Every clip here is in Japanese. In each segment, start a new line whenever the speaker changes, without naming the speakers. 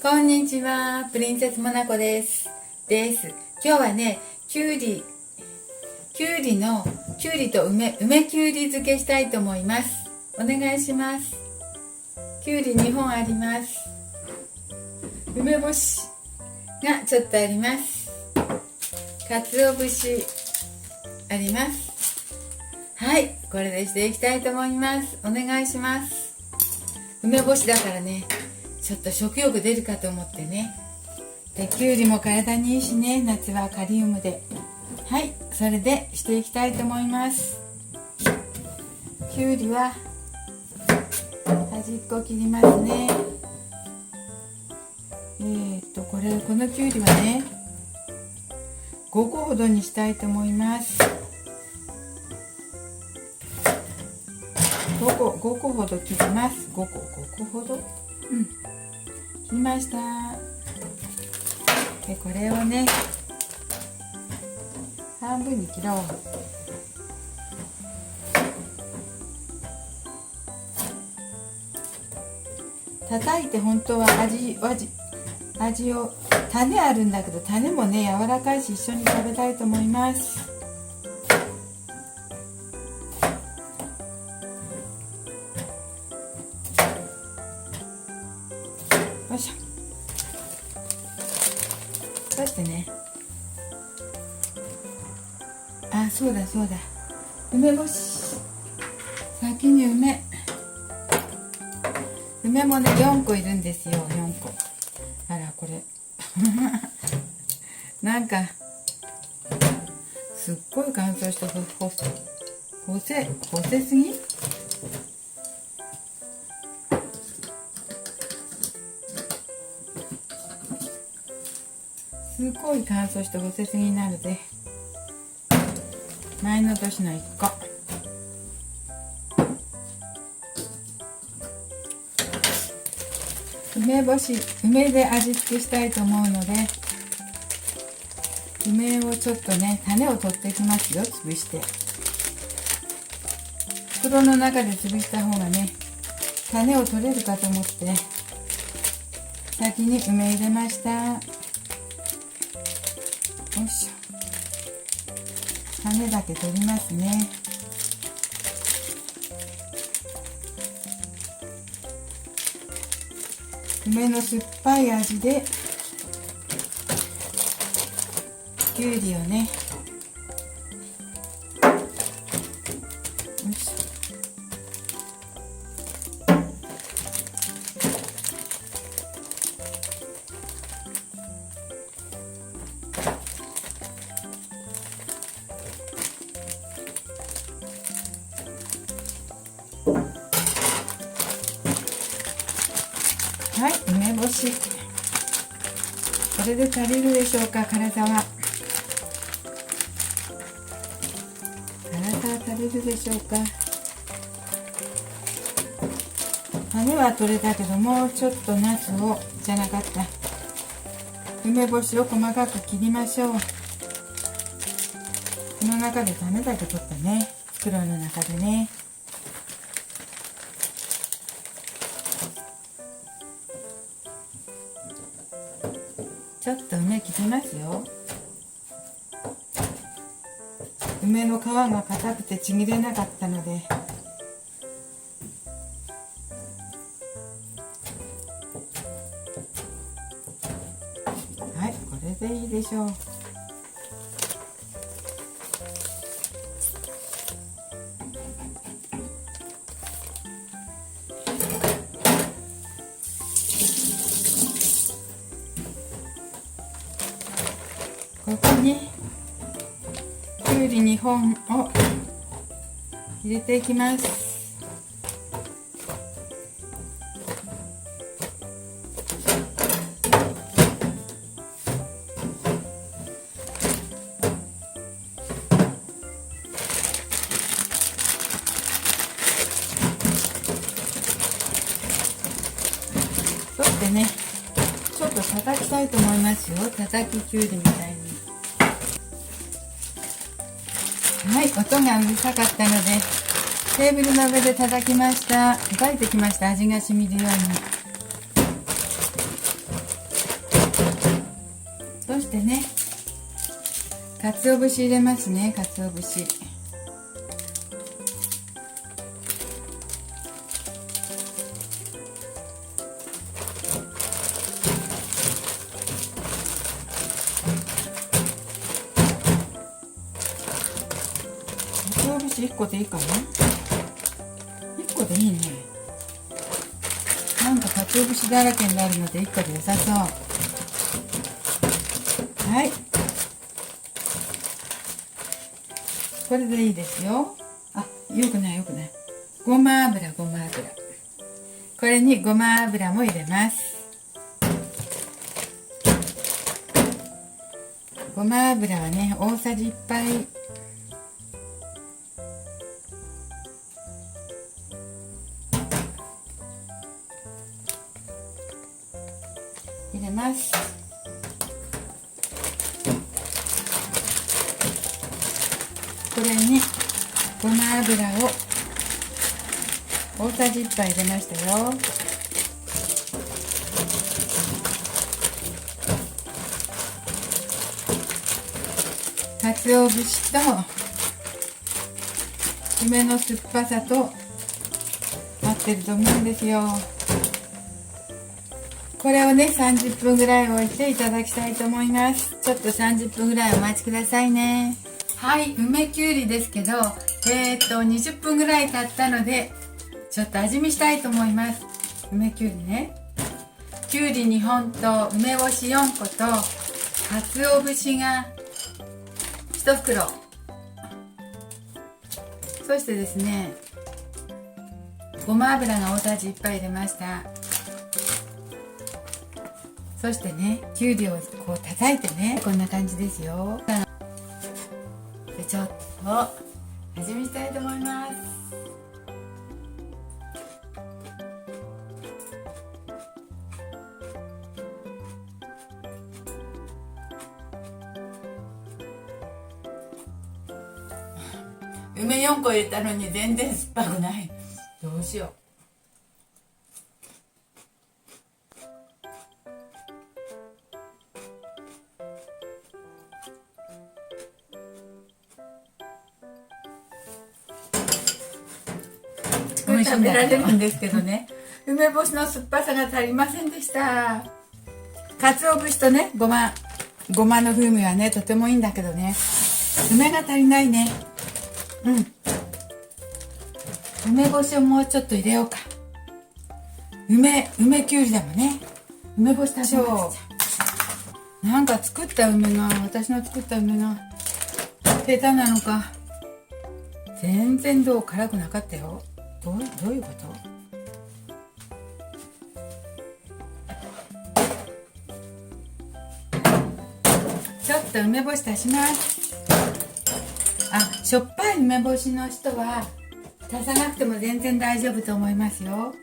こんにちは、プリンセスモナコです。今日はね、きゅうりと梅きゅうり漬けしたいと思います。お願いします。きゅうり2本あります。梅干しがちょっとあります。鰹節あります。はい、これでしていきたいと思います。お願いします。梅干しだからね、ちょっと食欲出るかと思ってね。できゅうりも体にいいしね、夏はカリウムで。はい、それでしていきたいと思います。きゅうりは端っこ切りますね。このきゅうりはね、5個ほどにしたいと思います。5個ほど切ります。5個ほど、切りました。でこれをね、半分に切ろう。叩いて本当は味を、種あるんだけど、種もね柔らかいし一緒に食べたいと思います。よいしょ。そしてね、そうだ梅干し、先に梅もね4個いるんですよ。4個。あらこれなんかすっごい乾燥した干せすぎ。すごい乾燥して干せすぎなので、前の年の1個。梅で味付けしたいと思うので、梅をちょっとね、種を取っていきますよ。潰して、袋の中で潰した方がね、種を取れるかと思って先に梅入れました。よいしょ。種だけ取りますね。梅の酸っぱい味できゅうりをね、よいしょ。はい、梅干し、これで足りるでしょうか。体足りるでしょうか。種は取れたけど、もうちょっと梅干しを細かく切りましょう。この中で種だけ取ったね、袋の中でね。ちょっと梅切りますよ。梅の皮が硬くてちぎれなかったので、はい、これでいいでしょう。ここにきゅうり2本を入れていきます。そしてね、ちょっと叩きたいと思いますよ。叩ききゅうりみたいに。はい、音がうるさかったのでテーブルの上で叩きました。叩いてきました。味が染みるように。してね、鰹節入れますね。鰹節、鰹節1個でいいかな。1個でいいね。なんか鰹節だらけになるので1個で良さそう。はい、これでいいですよ。あ、よくないよくない。ごま油、ごま油。これにごま油も入れます。ごま油はね、大さじ1杯。入れます。これにごま油を大さじ1杯入れましたよ。鰹節と梅の酸っぱさと合ってると思うんですよ。これをね、30分ぐらい置いていただきたいと思います。ちょっと30分ぐらいお待ちくださいね。はい、梅きゅうりですけど、20分ぐらい経ったので、ちょっと味見したいと思います。梅きゅうりね。きゅうり2本と梅干し4個と、鰹節が1袋。そしてですね、ごま油が大さじ1杯入れました。そしてね、きゅうりをこう叩いてね、こんな感じですよ。で、ちょっと味見したいと思います。梅4個入れたのに全然酸っぱくない。どうしよう。食べられるんですけどね、梅干しの酸っぱさが足りませんでした。鰹節とね、ごまの風味はね、とてもいいんだけどね、梅が足りないね。梅干しをもうちょっと入れようか。梅きゅうりだもんね。梅干し多少。なんか私の作った梅が下手なのか、全然辛くなかったよ。どういうこと？ちょっと梅干し足します。しょっぱい梅干しの人は足さなくても全然大丈夫と思いますよ。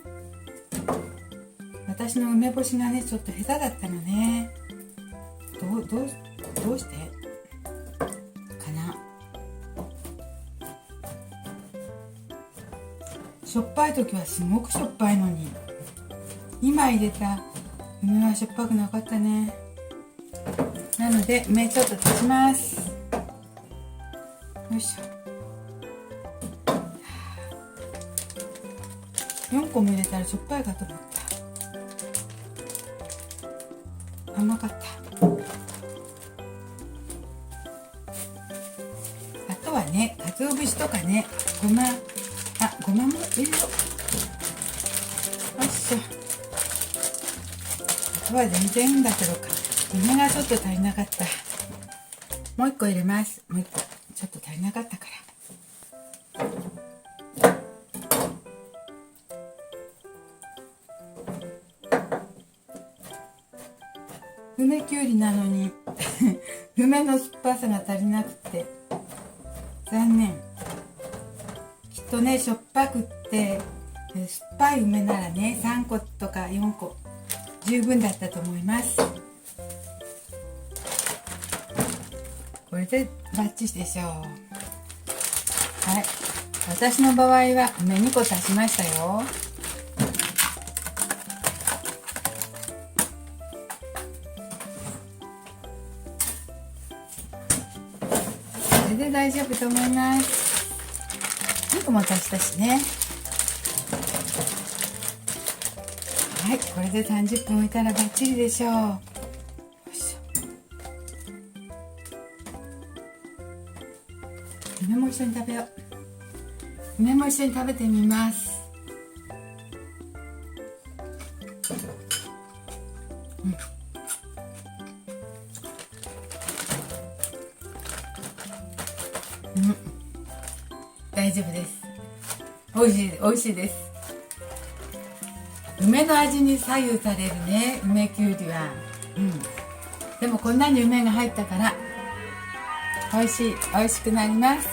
私の梅干しがね、ちょっと下手だったのね。どうしてかな。しょっぱい時はすごくしょっぱいのに、今入れた梅はしょっぱくなかったね。なので梅ちょっと足します。よいしょ。4個も入れたらしょっぱいかと思った。甘かった。あとはね、鰹節とかね、ごまも入れよう。よいしょ。あとは全然いいんだけどか、梅がちょっと足りなかった。もう1個入れます。もう1個ちょっと足りなかったから。梅きゅうりなのに梅の酸っぱさが足りなくて残念。きっとね、しょっぱくって酸っぱい梅ならね、3個とか4個十分だったと思います。これでバッチシでしょう。はい、私の場合は梅2個足しましたよ。れで大丈夫と思います。肉も足したしね。はい、これで30分置いたらバッチリでしょう。よいしょ。梅も一緒に食べよう。梅も一緒に食べてみます。大丈夫です。美味しいです。梅の味に左右されるね、梅きゅうりは。でもこんなに梅が入ったから美味しくなります。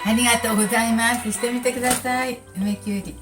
ありがとうございます。してみてください。梅きゅうり。